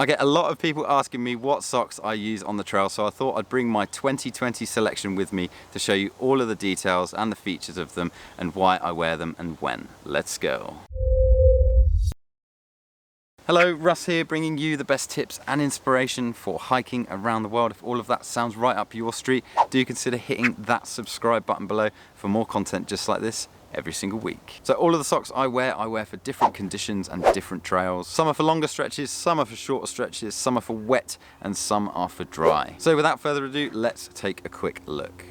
I get a lot of people asking me what socks I use on the trail, so I thought I'd bring my 2020 selection with me to show you all of the details and the features of them and why I wear them and when. Let's go. Hello, Russ here, bringing you the best tips and inspiration for hiking around the world. If all of that sounds right up your street, do consider hitting that subscribe button below for more content just like this every single week. So all of the socks I wear for different conditions and different trails. Some are for longer stretches, some are for shorter stretches, some are for wet, and some are for dry. So without further ado, let's take a quick look.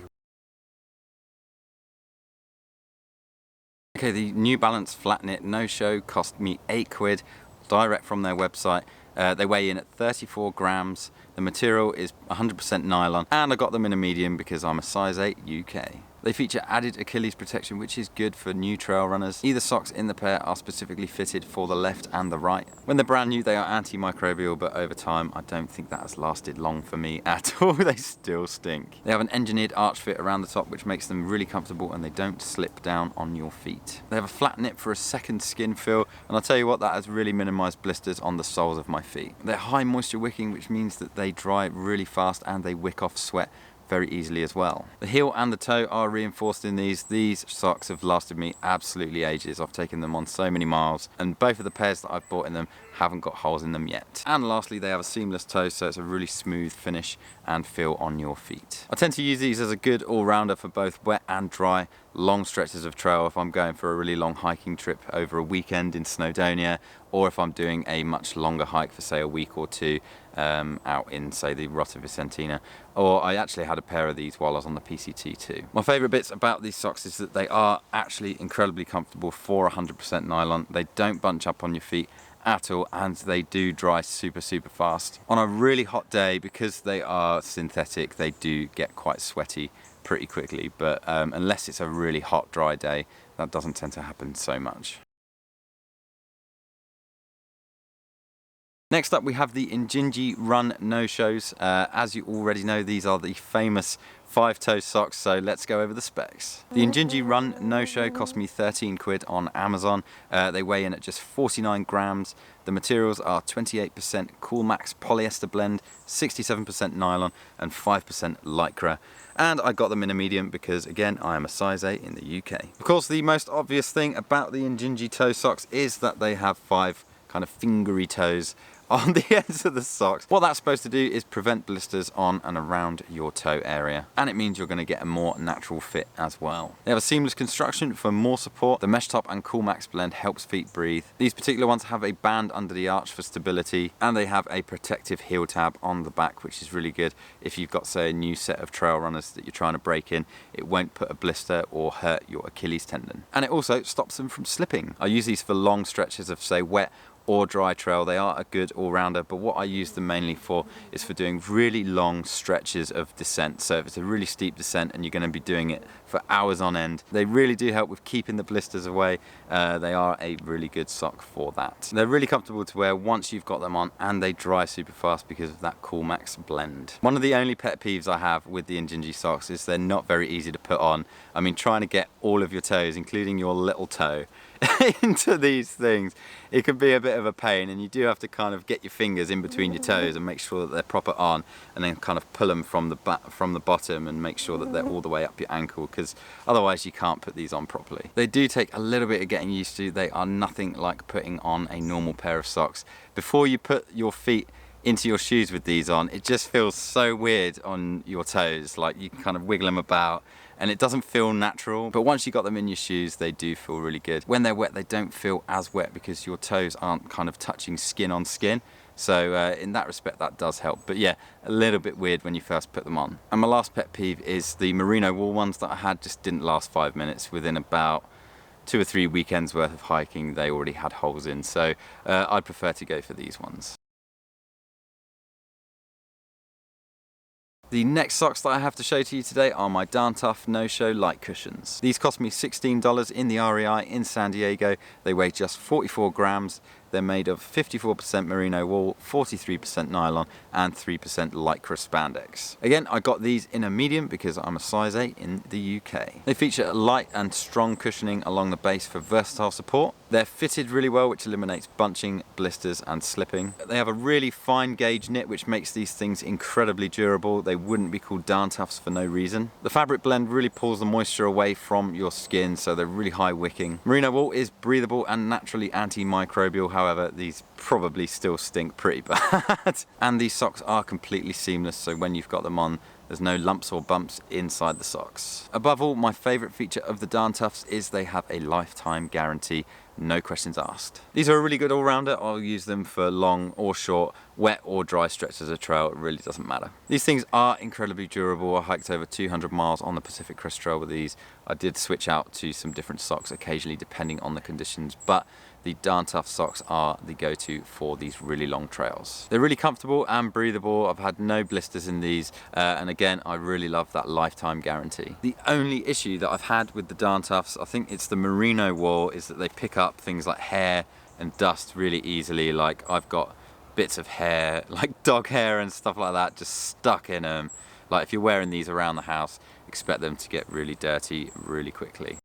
Okay, the New Balance Flat Knit No Show cost me £8, direct from their website. They weigh in at 34 grams. The material is 100% nylon, and I got them in a medium because I'm a size 8 UK. They feature added Achilles protection, which is good for new trail runners. Either socks in the pair are specifically fitted for the left and the right. When they're brand new, they are antimicrobial, but over time, I don't think that has lasted long for me at all. They still stink. They have an engineered arch fit around the top, which makes them really comfortable and they don't slip down on your feet. They have a flat nip for a second skin feel, and I'll tell you what, that has really minimized blisters on the soles of my feet. They're high moisture wicking, which means that they dry really fast and they wick off sweat very easily as well. The heel and the toe are reinforced in these. These socks have lasted me absolutely ages. I've taken them on so many miles, and both of the pairs that I've bought in them haven't got holes in them yet. And lastly, they have a seamless toe, so it's a really smooth finish and feel on your feet. I tend to use these as a good all-rounder for both wet and dry long stretches of trail if I'm going for a really long hiking trip over a weekend in Snowdonia, or if I'm doing a much longer hike for say a week or two out in say the Rota Vicentina. Or I actually had a pair of these while I was on the PCT too. My favourite bits about these socks is that they are actually incredibly comfortable for 100% nylon. They don't bunch up on your feet at all, and they do dry super fast. On a really hot day, because they are synthetic, they do get quite sweaty pretty quickly, but unless it's a really hot dry day, that doesn't tend to happen so much. Next up we have the Injinji Run No-Shows. As you already know, these are the famous 5-toe socks, so let's go over the specs. The Injinji Run No-Show cost me £13 on Amazon. They weigh in at just 49 grams. The materials are 28% Cool Max polyester blend, 67% nylon, and 5% lycra. And I got them in a medium because, again, I am a size 8 in the UK. Of course, the most obvious thing about the Injinji toe socks is that they have 5 kind of fingery toes on the ends of the socks. What that's supposed to do is prevent blisters on and around your toe area, and it means you're going to get a more natural fit as well. They have a seamless construction for more support. The mesh top and Cool Max blend helps feet breathe. These particular ones have a band under the arch for stability, and they have a protective heel tab on the back, which is really good if you've got say a new set of trail runners that you're trying to break in. It won't put a blister or hurt your Achilles tendon, and it also stops them from slipping. I use these for long stretches of say wet or dry trail. They are a good all-rounder, but what I use them mainly for is for doing really long stretches of descent. So if it's a really steep descent and you're going to be doing it for hours on end, they really do help with keeping the blisters away. They are a really good sock for that. They're really comfortable to wear once you've got them on, and they dry super fast because of that Cool Max blend. One of the only pet peeves I have with the Injinji socks is they're not very easy to put on. I mean, trying to get all of your toes, including your little toe, into these things, it can be a bit of a pain, and you do have to kind of get your fingers in between your toes and make sure that they're proper on, and then kind of pull them from the bottom and make sure that they're all the way up your ankle, because otherwise you can't put these on properly. They do take a little bit of getting used to. They are nothing like putting on a normal pair of socks. Before you put your feet into your shoes with these on, it just feels so weird on your toes, like you can kind of wiggle them about and it doesn't feel natural. But once you got them in your shoes, they do feel really good. When they're wet, they don't feel as wet because your toes aren't kind of touching skin on skin. So in that respect, that does help. But yeah, a little bit weird when you first put them on. And my last pet peeve is the merino wool ones that I had just didn't last 5 minutes. Within about 2 or 3 weekends worth of hiking, they already had holes in. So I'd prefer to go for these ones. The next socks that I have to show to you today are my Darn Tough No-Show Light Cushions. These cost me $16 in the REI in San Diego. They weigh just 44 grams. They're made of 54% merino wool, 43% nylon, and 3% lycra spandex. Again, I got these in a medium because I'm a size 8 in the UK. They feature light and strong cushioning along the base for versatile support. They're fitted really well, which eliminates bunching, blisters and slipping. They have a really fine gauge knit, which makes these things incredibly durable. They wouldn't be called down toughs for no reason. The fabric blend really pulls the moisture away from your skin, so they're really high wicking. Merino wool is breathable and naturally antimicrobial, however these probably still stink pretty bad. And these socks are completely seamless, so when you've got them on, there's no lumps or bumps inside the socks. Above all, my favourite feature of the Darn Toughs is they have a lifetime guarantee, no questions asked. These are a really good all-rounder. I'll use them for long or short, wet or dry stretches of trail, it really doesn't matter. These things are incredibly durable. I hiked over 200 miles on the Pacific Crest Trail with these. I did switch out to some different socks occasionally depending on the conditions, but the Darn Tough socks are the go-to for these really long trails. They're really comfortable and breathable. I've had no blisters in these, and again, I really love that lifetime guarantee. The only issue that I've had with the Darn Toughs, I think it's the merino wool, is that they pick up things like hair and dust really easily. Like I've got bits of hair, like dog hair and stuff like that, just stuck in them. Like if you're wearing these around the house, expect them to get really dirty really quickly.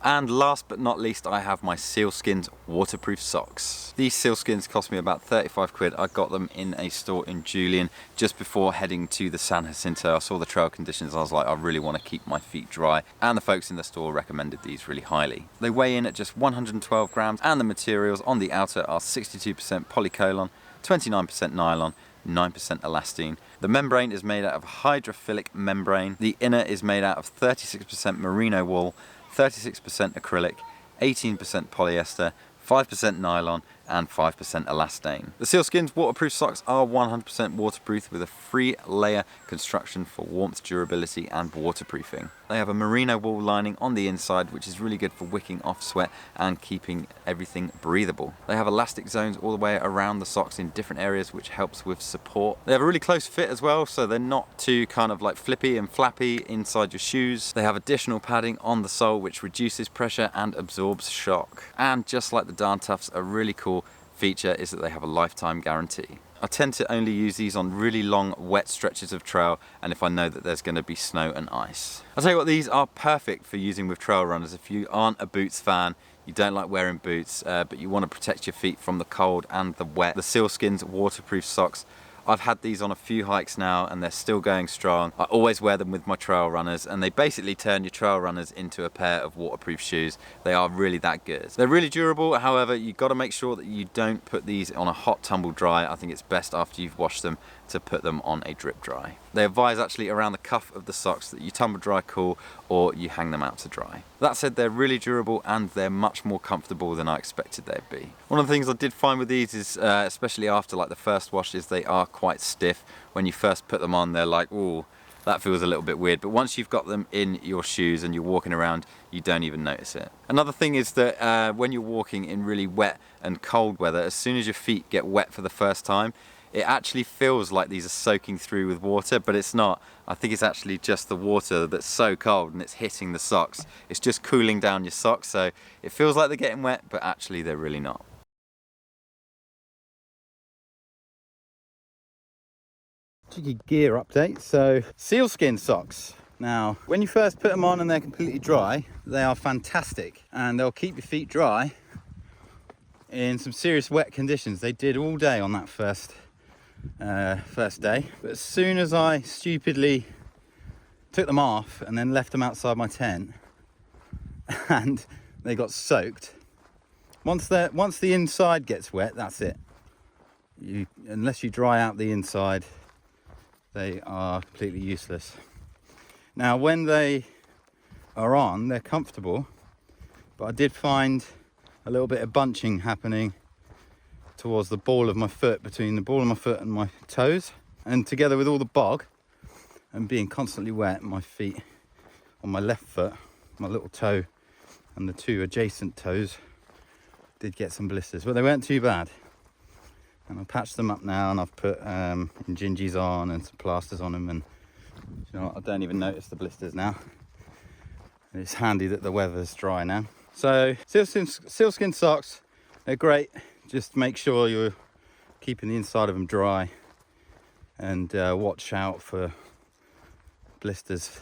And last but not least, I have my Sealskinz waterproof socks. These Sealskinz cost me about 35 quid. I got them in a store in Julian just before heading to the San Jacinto. I saw the trail conditions, I was like, I really want to keep my feet dry. And the folks in the store recommended these really highly. They weigh in at just 112 grams and the materials on the outer are 62% polycolon, 29% nylon, 9% elastane. The membrane is made out of hydrophilic membrane. The inner is made out of 36% merino wool, 36% acrylic, 18% polyester, 5% nylon and 5% elastane. The Sealskinz waterproof socks are 100% waterproof with a 3-layer construction for warmth, durability and waterproofing. They have a merino wool lining on the inside, which is really good for wicking off sweat and keeping everything breathable. They have elastic zones all the way around the socks in different areas, which helps with support. They have a really close fit as well, so they're not too kind of like flippy and flappy inside your shoes. They have additional padding on the sole, which reduces pressure and absorbs shock. And just like the Darn Toughs, a really cool feature is that they have a lifetime guarantee. I tend to only use these on really long wet stretches of trail and if I know that there's going to be snow and ice. I'll tell you what, these are perfect for using with trail runners. If you aren't a boots fan, you don't like wearing boots, but you want to protect your feet from the cold and the wet, the Sealskinz waterproof socks. I've had these on a few hikes now and they're still going strong. I always wear them with my trail runners and they basically turn your trail runners into a pair of waterproof shoes. They are really that good. They're really durable, however, you've got to make sure that you don't put these on a hot tumble dry. I think it's best after you've washed them to put them on a drip dry. They advise actually around the cuff of the socks that you tumble dry cool or you hang them out to dry. That said, they're really durable and they're much more comfortable than I expected they'd be. One of the things I did find with these is, especially after like the first wash, is they are quite stiff. When you first put them on, they're like, ooh, that feels a little bit weird, but once you've got them in your shoes and you're walking around, you don't even notice it. Another thing is that when you're walking in really wet and cold weather, as soon as your feet get wet for the first time, it actually feels like these are soaking through with water, but it's not. I think it's actually just the water that's so cold and it's hitting the socks. It's just cooling down your socks, so it feels like they're getting wet, but actually they're really not. Cheeky gear update. So Sealskinz socks. Now, when you first put them on and they're completely dry, they are fantastic and they'll keep your feet dry in some serious wet conditions. They did all day on that first day, but as soon as I stupidly took them off and then left them outside my tent and they got soaked, once the inside gets wet, that's it. Unless you dry out the inside, they are completely useless. Now when they are on, they're comfortable, but I did find a little bit of bunching happening towards the ball of my foot, between the ball of my foot and my toes, and together with all the bog and being constantly wet, my feet on my left foot, my little toe and the 2 adjacent toes did get some blisters, but they weren't too bad. And I've patched them up now and I've put gingies on and some plasters on them, and you know what, I don't even notice the blisters now. And it's handy that the weather's dry now. So Sealskinz socks, they're great. Just make sure you're keeping the inside of them dry and watch out for blisters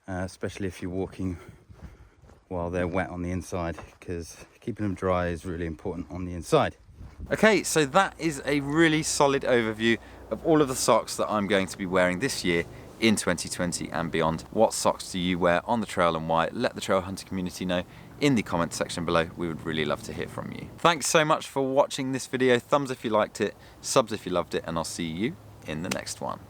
especially if you're walking while they're wet on the inside, because keeping them dry is really important on the inside. Okay, so that is a really solid overview of all of the socks that I'm going to be wearing this year in 2020 and beyond. What socks do you wear on the trail and why? Let the trail hunter community know in the comments section below. We would really love to hear from you. Thanks so much for watching this video. Thumbs if you liked it, subs if you loved it, and I'll see you in the next one.